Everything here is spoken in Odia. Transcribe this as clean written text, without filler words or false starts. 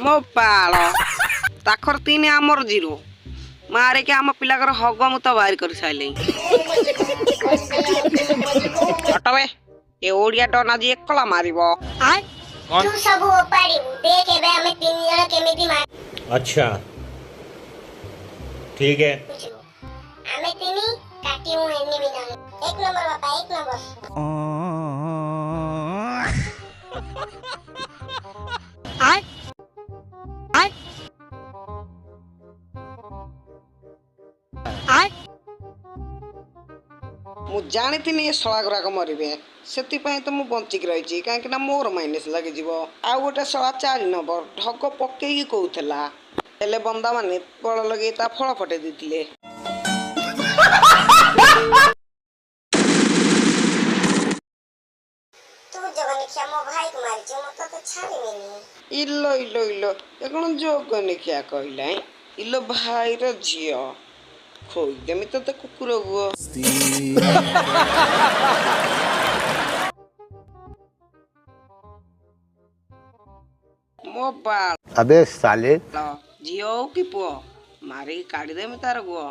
ମୋ ପାଳ ତାଖର 3 ଆମର 0 ମାରେ କି ଆମ ପିଲାଙ୍କର ହଗ ମୁଁ ତ ବାହାରି କରି ସାଇଲେଇ ଅଟବେ ଏ ଓଡିଆ ଟନ ଆଜି ଏକଲା ମାରିବ तू सब ओपाड़ी देख एबे हमें 3 जण केमिति मार अच्छा ठीक है हमें तिनी काटी हूं एनी भी ना एक नंबर बापा एक नंबर ମୁଁ ଜାଣିଥିଲି ଏ ଶଳା ଗୁରାକ ମରିବେ ସେଥିପାଇଁ ତ ମୁଁ ବଞ୍ଚିକି ରହିଛି କାହିଁକି ନା ମୋର ମାଇନସ୍ ଲାଗିଯିବ ଆଉ ଗୋଟେ ଶଳା 4 ନମ୍ବର ଢଗ ପକେଇକି କହୁଥିଲା ହେଲେ ବନ୍ଦା ମାନେ ବଳ ଲଗେଇ ତା ଫଳ ଫଟେଇ ଦେଇଥିଲେ तू जवन क्या मो भाई को मार जे मत तो छाड़ी नहीं ଇଲୋ ଇଲୋ ଇଲୋ ଏ କ'ଣ ଜଗନିଖିଆ କହିଲା ଇଲୋ ଭାଇର ଝିଅ ଖୋଇଦେମି ତତେ କୁକୁର ଗୁଅ ମୋ ବାଳ अबे साले ଝିଅ ହଉ କି ପୁଅ ମାରିକି କାଢିଦେମି ତାର ଗୁଅ